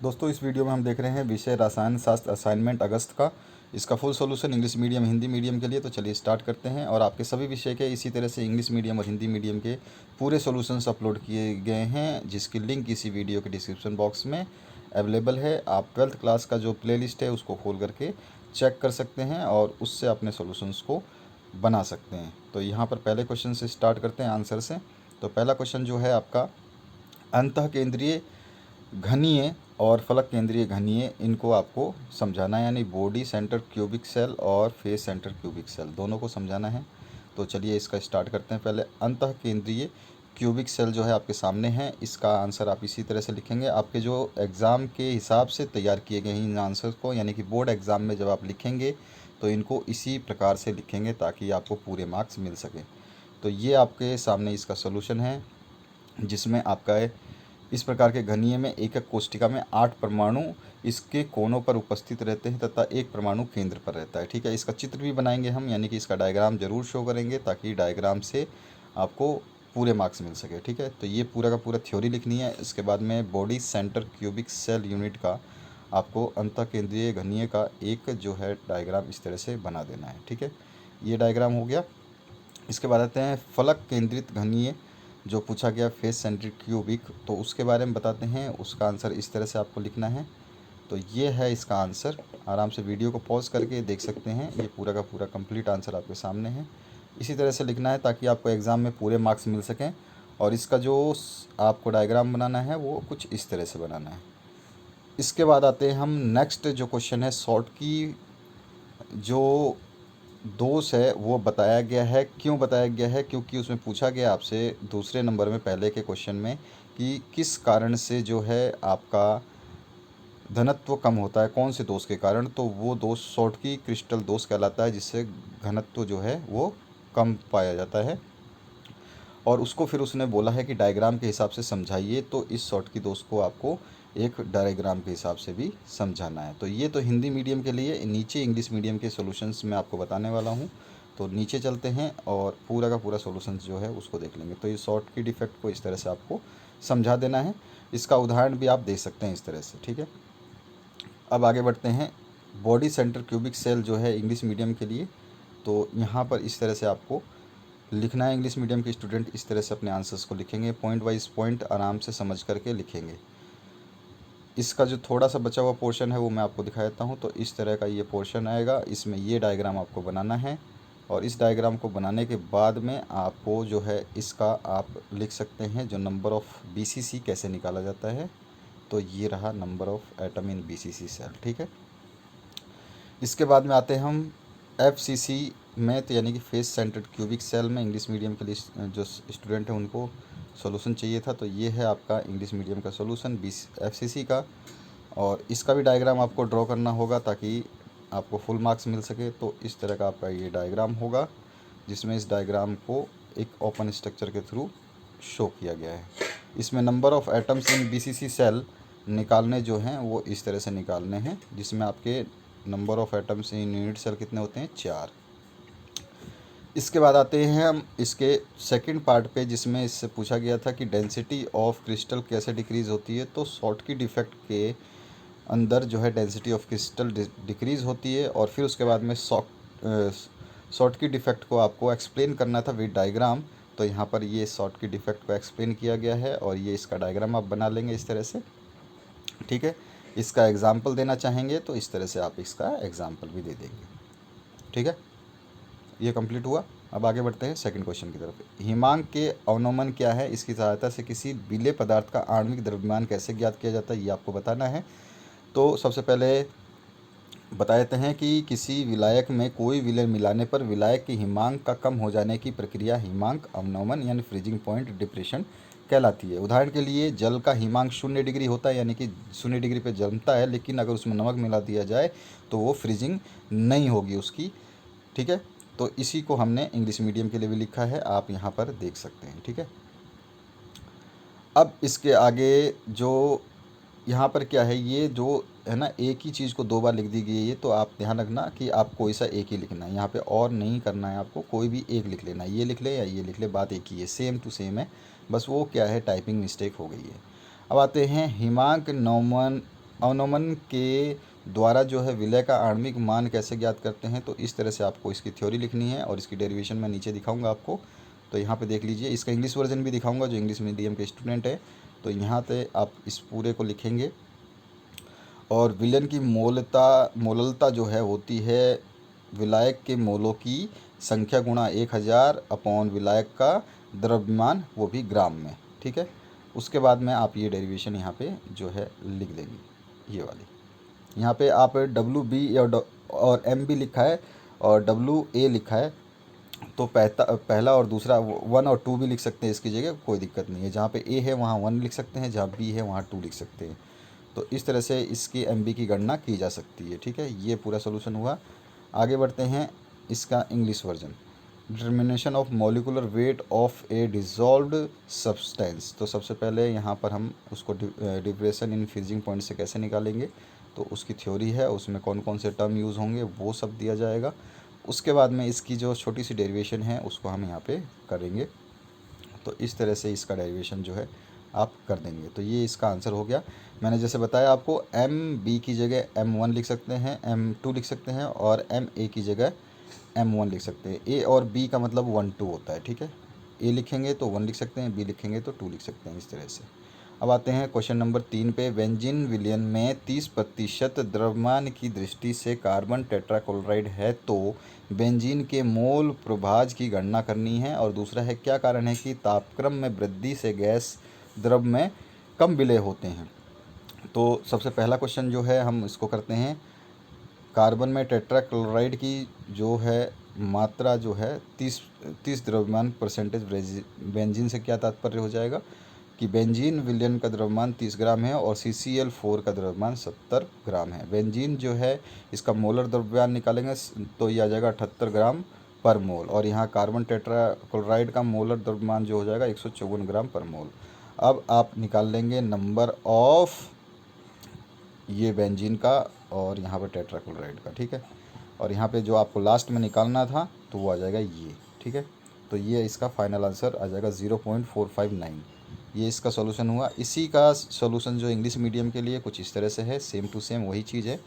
दोस्तों इस वीडियो में हम देख रहे हैं विषय रसायन शास्त्र असाइनमेंट अगस्त का। इसका full solution English medium Hindi medium के लिए। तो चलिए स्टार्ट करते हैं। और आपके सभी विषय के इसी तरह से इंग्लिश मीडियम और हिंदी मीडियम के पूरे सॉल्यूशंस अपलोड किए गए हैं, जिसकी लिंक इसी वीडियो के डिस्क्रिप्शन बॉक्स में अवेलेबल है। आप 12th क्लास का जो प्लेलिस्ट है उसको खोल करके चेक कर सकते हैं और उससे अपने सॉल्यूशंस को बना सकते हैं। तो यहाँ पर पहले क्वेश्चन से स्टार्ट करते हैं आंसर से। तो पहला क्वेश्चन जो है आपका, अंतः केंद्रीय घनीय और फलक केंद्रीय घनीय, इनको आपको समझाना है, यानी बॉडी सेंटर क्यूबिक सेल और फेस सेंटर क्यूबिक सेल दोनों को समझाना है। तो चलिए इसका स्टार्ट करते हैं। पहले अंतः केंद्रीय क्यूबिक सेल जो है आपके सामने है, इसका आंसर आप इसी तरह से लिखेंगे। आपके जो एग्ज़ाम के हिसाब से तैयार किए गए हैं इन आंसर्स को, यानी कि बोर्ड एग्ज़ाम में जब आप लिखेंगे तो इनको इसी प्रकार से लिखेंगे ताकि आपको पूरे मार्क्स मिल सके। तो ये आपके सामने इसका सोल्यूशन है, जिसमें आपका इस प्रकार के घनीय में एक एक कोष्टिका में 8 परमाणु इसके कोनों पर उपस्थित रहते हैं तथा एक परमाणु केंद्र पर रहता है। ठीक है, इसका चित्र भी बनाएंगे हम, यानी कि इसका डायग्राम जरूर शो करेंगे ताकि डायग्राम से आपको पूरे मार्क्स मिल सके। ठीक है, तो ये पूरा का पूरा थ्योरी लिखनी है। इसके बाद में body centre cubic cell unit का आपको अंतः केंद्रीय घनीय का एक जो है डायग्राम इस तरह से बना देना है। ठीक है, ये डायग्राम हो गया। इसके बाद आते हैं फलक केंद्रित घनीय, जो पूछा गया फेस सेंट्रिक क्यूबिक, तो उसके बारे में बताते हैं। उसका आंसर इस तरह से आपको लिखना है। तो ये है इसका आंसर। आराम से वीडियो को पॉज करके देख सकते हैं, ये पूरा का पूरा कंप्लीट आंसर आपके सामने है। इसी तरह से लिखना है ताकि आपको एग्ज़ाम में पूरे मार्क्स मिल सकें। और इसका जो आपको डायग्राम बनाना है वो कुछ इस तरह से बनाना है। इसके बाद आते हैं हम नेक्स्ट जो क्वेश्चन है, शॉर्ट की जो दोष है वो बताया गया है। क्यों बताया गया है? क्योंकि उसमें पूछा गया आपसे दूसरे नंबर में पहले के क्वेश्चन में कि किस कारण से जो है आपका घनत्व कम होता है, कौन से दोष के कारण। तो वो दोष शॉर्टकी क्रिस्टल दोष कहलाता है, जिससे घनत्व जो है वो कम पाया जाता है। और उसको फिर उसने बोला है कि डायग्राम के हिसाब से समझाइए। तो इस शॉर्टकी दोष को आपको एक डायग्राम के हिसाब से भी समझाना है। तो ये तो हिंदी मीडियम के लिए। नीचे इंग्लिश मीडियम के सॉल्यूशंस मैं आपको बताने वाला हूँ। तो नीचे चलते हैं और पूरा का पूरा सॉल्यूशंस जो है उसको देख लेंगे। तो ये शॉर्ट की डिफेक्ट को इस तरह से आपको समझा देना है। इसका उदाहरण भी आप दे सकते हैं इस तरह से। ठीक है, अब आगे बढ़ते हैं। बॉडी सेंटर क्यूबिक सेल जो है इंग्लिश मीडियम के लिए, तो यहाँ पर इस तरह से आपको लिखना है। इंग्लिश मीडियम के स्टूडेंट इस तरह से अपने आंसर्स को लिखेंगे, पॉइंट वाइज पॉइंट आराम से समझ करके लिखेंगे। इसका जो थोड़ा सा बचा हुआ पोर्शन है वो मैं आपको दिखा देता हूँ। तो इस तरह का ये पोर्शन आएगा, इसमें ये डायग्राम आपको बनाना है। और इस डायग्राम को बनाने के बाद में आपको जो है इसका आप लिख सकते हैं जो नंबर ऑफ़ BCC कैसे निकाला जाता है। तो ये रहा number of atom in BCC cell. ठीक है, इसके बाद में आते हैं हम FCC में, तो यानी कि फेस सेंटर्ड क्यूबिक सेल में। इंग्लिश मीडियम के लिए जो स्टूडेंट हैं उनको सॉल्यूशन चाहिए था। तो ये है आपका इंग्लिश मीडियम का सॉल्यूशन FCC का। और इसका भी डायग्राम आपको ड्रॉ करना होगा ताकि आपको फुल मार्क्स मिल सके। तो इस तरह का आपका ये डायग्राम होगा, जिसमें इस डायग्राम को एक ओपन स्ट्रक्चर के थ्रू शो किया गया है। इसमें number of atoms in BCC cell निकालने जो हैं वो इस तरह से निकालने हैं, जिसमें आपके number of atoms in unit cell कितने होते हैं? 4। इसके बाद आते हैं हम इसके सेकंड पार्ट पे, जिसमें इससे पूछा गया था कि डेंसिटी ऑफ क्रिस्टल कैसे डिक्रीज़ होती है। तो शॉर्टकी डिफेक्ट के अंदर जो है डेंसिटी ऑफ क्रिस्टल डिक्रीज़ होती है। और फिर उसके बाद में शॉर्टकी डिफेक्ट को आपको एक्सप्लेन करना था विद डायग्राम। तो यहाँ पर ये शॉर्टकी डिफेक्ट को एक्सप्लेन किया गया है और ये इसका डायग्राम आप बना लेंगे इस तरह से। ठीक है, इसका एग्जाम्पल देना चाहेंगे तो इस तरह से आप इसका एग्जाम्पल भी दे देंगे। ठीक है, ये कंप्लीट हुआ। अब आगे बढ़ते हैं सेकंड क्वेश्चन की तरफ। हिमांक के अवनमन क्या है? इसकी सहायता से किसी विलेय पदार्थ का आणविक द्रव्यमान कैसे ज्ञात किया जाता है, ये आपको बताना है। तो सबसे पहले बता देते हैं कि किसी विलायक में कोई विलय मिलाने पर विलायक के हिमांक का कम हो जाने की प्रक्रिया हिमांक अवनमन यानी फ्रीजिंग पॉइंट डिप्रेशन कहलाती है। उदाहरण के लिए जल का हिमांक 0 डिग्री होता है, यानी कि 0 डिग्री पे जमता है, लेकिन अगर उसमें नमक मिला दिया जाए तो वो फ्रीजिंग नहीं होगी उसकी। ठीक है, तो इसी को हमने इंग्लिश मीडियम के लिए भी लिखा है, आप यहाँ पर देख सकते हैं। ठीक है, अब इसके आगे जो यहाँ पर क्या है, ये जो है ना एक ही चीज़ को 2 बार लिख दी गई है। ये तो आप ध्यान रखना कि आप कोई सा एक ही लिखना है, यहाँ पे और नहीं करना है आपको, कोई भी एक लिख लेना है। ये लिख ले या ये लिख ले, बात एक ही है, सेम टू सेम है। बस वो क्या है, टाइपिंग मिस्टेक हो गई है। अब आते हैं हिमांक नौमन अवनमन के द्वारा जो है विलय का आणविक मान कैसे ज्ञात करते हैं, तो इस तरह से आपको इसकी थ्योरी लिखनी है और इसकी डेरिवेशन मैं नीचे दिखाऊंगा आपको। तो यहाँ पे देख लीजिए, इसका इंग्लिश वर्जन भी दिखाऊंगा जो इंग्लिश मीडियम के स्टूडेंट है। तो यहाँ पे आप इस पूरे को लिखेंगे और विलयन की मोललता जो है होती है विलायक के मोलों की संख्या गुणा 1000 अपॉन विलायक का द्रव्यमान, वो भी ग्राम में। ठीक है, उसके बाद में आप ये डेरिवेशन यहाँ पे जो है लिख देंगे, ये वाली। यहाँ पे आप WB और MB लिखा है और WA लिखा है, तो पहला और दूसरा 1 और 2 भी लिख सकते हैं इसकी जगह, कोई दिक्कत नहीं है। जहाँ पे A है वहाँ 1 लिख सकते हैं, जहाँ B है वहाँ 2 लिख सकते हैं। तो इस तरह से इसकी MB की गणना की जा सकती है। ठीक है, ये पूरा सोल्यूशन हुआ। आगे बढ़ते हैं इसका English version. Determination of molecular weight of a dissolved substance. तो सबसे पहले यहाँ पर हम उसको डिप्रेशन इन फ्रीजिंग पॉइंट से कैसे निकालेंगे, तो उसकी थ्योरी है, उसमें कौन कौन से टर्म यूज़ होंगे वो सब दिया जाएगा। उसके बाद में इसकी जो छोटी सी डेरिवेशन है उसको हम यहाँ पे करेंगे। तो इस तरह से इसका डेरिवेशन जो है आप कर देंगे। तो ये इसका आंसर हो गया। मैंने जैसे बताया आपको, MB की जगह M1 लिख सकते हैं, M2 लिख सकते हैं और MA की जगह M1 लिख सकते हैं। A और B का मतलब 1 2 होता है। ठीक है, A लिखेंगे तो 1 लिख सकते हैं, B लिखेंगे तो 2 लिख सकते हैं, इस तरह से। अब आते हैं क्वेश्चन नंबर 3 पे। बेंजीन विलयन में 30% द्रव्यमान की दृष्टि से कार्बन टेट्राक्लोराइड है, तो बेंजीन के मोल प्रभाज की गणना करनी है। और दूसरा है, क्या कारण है कि तापक्रम में वृद्धि से गैस द्रव में कम विलय होते हैं। तो सबसे पहला क्वेश्चन जो है हम इसको करते हैं। कार्बन में टेट्राक्लोराइड की जो है मात्रा जो है 30 द्रव्यमान परसेंटेज बेंजीन से क्या तात्पर्य हो जाएगा कि बेंजीन विलयन का द्रव्यमान 30 ग्राम है और CCl4 का द्रव्यमान 70 ग्राम है। बेंजीन जो है इसका मोलर द्रव्यमान निकालेंगे तो ये आ जाएगा 78 ग्राम पर मोल, और यहाँ कार्बन टेट्राक्लोराइड का मोलर द्रव्यमान जो हो जाएगा 154 ग्राम पर मोल। अब आप निकाल लेंगे नंबर ऑफ ये बेंजीन का और यहाँ पर टेट्राक्लोराइड का। ठीक है, और यहाँ पे जो आपको लास्ट में निकालना था तो वो आ जाएगा ये। ठीक है, तो ये इसका फाइनल आंसर आ जाएगा 0.459। ये इसका सॉल्यूशन हुआ। इसी का सॉल्यूशन जो इंग्लिश मीडियम के लिए कुछ इस तरह से है, सेम टू सेम वही चीज़ है।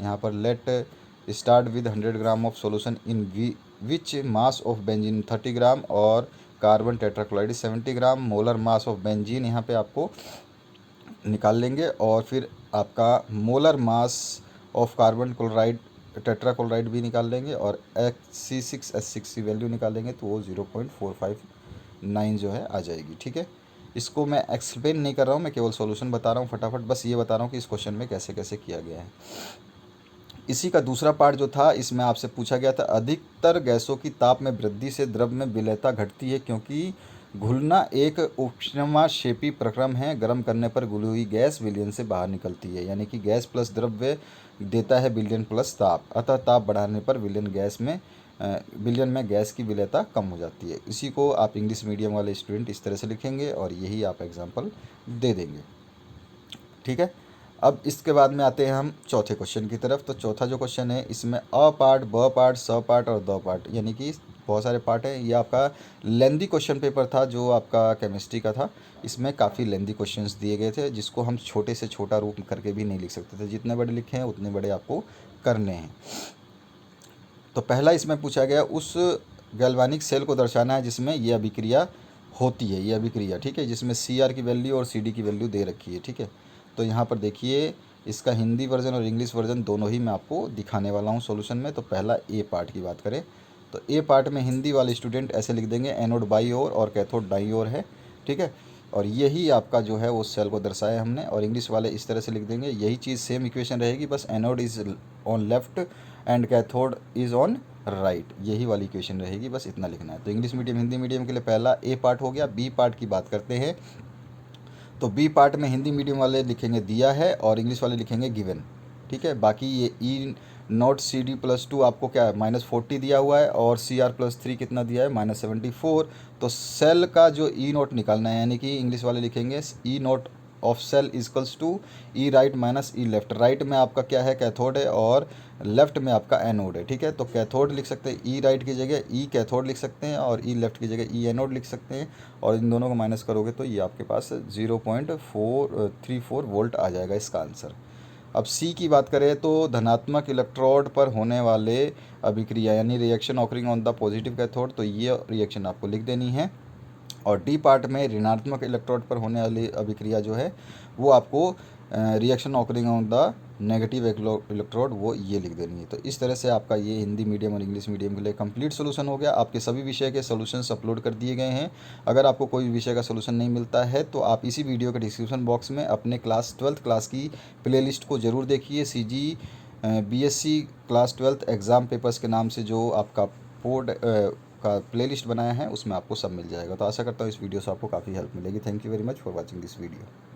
यहाँ पर let start with 100 gram of solution in which mass of benzene 30 ग्राम और carbon tetrachloride 70 gram. Molar mass of benzene यहाँ पे आपको निकाल लेंगे और फिर आपका molar mass of carbon chloride tetrachloride भी निकाल लेंगे और C6H6 की वैल्यू निकालेंगे तो वो 0.459 जो है आ जाएगी। ठीक है, इसको मैं एक्सप्लेन नहीं कर रहा हूँ, मैं केवल सॉल्यूशन बता रहा हूँ फटाफट, बस ये बता रहा हूँ कि इस क्वेश्चन में कैसे कैसे किया गया है। इसी का दूसरा पार्ट जो था, इसमें आपसे पूछा गया था अधिकतर गैसों की ताप में वृद्धि से द्रव में विलयता घटती है क्योंकि घुलना एक उपक्षेपी प्रक्रम है। गर्म करने पर घुली हुई गैस विलयन से बाहर निकलती है, यानी कि गैस प्लस द्रव्य देता है विलयन प्लस ताप, अतः ताप बढ़ाने पर विलयन में गैस की विलयता कम हो जाती है। इसी को आप इंग्लिश मीडियम वाले स्टूडेंट इस तरह से लिखेंगे और यही आप एग्जाम्पल दे देंगे। ठीक है, अब इसके बाद में आते हैं हम चौथे क्वेश्चन की तरफ। तो चौथा जो क्वेश्चन है इसमें अ पार्ट, ब पार्ट, स पार्ट और द पार्ट, यानी कि बहुत सारे पार्ट हैं। ये आपका लेंदी क्वेश्चन पेपर था जो आपका केमिस्ट्री का था। इसमें काफ़ी लेंदी क्वेश्चंस दिए गए थे जिसको हम छोटे से छोटा रूप करके भी नहीं लिख सकते थे, जितने बड़े लिखे हैं उतने बड़े आपको करने हैं। तो पहला इसमें पूछा गया उस गैल्वानिक सेल को दर्शाना है जिसमें ये अभिक्रिया होती है, ये अभिक्रिया। ठीक है, जिसमें Cr की वैल्यू और Cd की वैल्यू दे रखी है। ठीक है, तो यहाँ पर देखिए इसका हिंदी वर्जन और इंग्लिश वर्जन दोनों ही मैं आपको दिखाने वाला हूँ सॉल्यूशन में। तो पहला ए पार्ट की बात करें तो ए पार्ट में हिंदी वाले स्टूडेंट ऐसे लिख देंगे, एनोड बाई ओर और कैथोड दाई ओर है। ठीक है, और यही आपका जो है वो सेल को दर्शाया हमने। और इंग्लिश वाले इस तरह से लिख देंगे, यही चीज़ सेम इक्वेशन रहेगी, बस anode is on left and cathode is on right, यही वाली इक्वेशन रहेगी, बस इतना लिखना है। तो इंग्लिश मीडियम हिंदी मीडियम के लिए पहला ए पार्ट हो गया। बी पार्ट की बात करते हैं तो बी पार्ट में हिंदी मीडियम वाले लिखेंगे दिया है और इंग्लिश वाले लिखेंगे गिवन। ठीक है, बाकी ये ई नॉट CD+2 आपको क्या है -40 दिया हुआ है और Cr+3 कितना दिया है -74। तो सेल का जो ई नोट निकालना है, यानी कि इंग्लिश वाले लिखेंगे E naught of cell equals to E right minus E left. Right में आपका क्या है कैथोड है और लेफ्ट में आपका एनोड है। ठीक है, तो कैथोड लिख सकते हैं ई राइट की जगह ई कैथोड लिख सकते हैं और ई लेफ्ट की जगह ई एनोड लिख सकते हैं, और इन दोनों को माइनस करोगे तो ये आपके पास 0.434 वोल्ट आ जाएगा इसका आंसर। अब सी की बात करें तो धनात्मक इलेक्ट्रोड पर होने वाले अभिक्रिया यानी reaction occurring on the positive cathode, तो ये रिएक्शन आपको लिख देनी है। और डी पार्ट में ऋणात्मक इलेक्ट्रोड पर होने वाली अभिक्रिया जो है वो आपको reaction occurring on the negative electrode, वो ये लिख देनी है। तो इस तरह से आपका ये हिंदी मीडियम और इंग्लिश मीडियम के लिए कंप्लीट सोल्यूशन हो गया। आपके सभी विषय के सोल्यूशंस अपलोड कर दिए गए हैं। अगर आपको कोई विषय का सोल्यूशन नहीं मिलता है तो आप इसी वीडियो के डिस्क्रिप्शन बॉक्स में अपने क्लास 12th क्लास की प्लेलिस्ट को ज़रूर देखिए। CG BSc class 12th exam papers के नाम से जो आपका पोड का प्लेलिस्ट बनाया है उसमें आपको सब मिल जाएगा। तो आशा करता हूँ इस वीडियो से आपको काफ़ी हेल्प मिलेगी। Thank you very much for watching this video.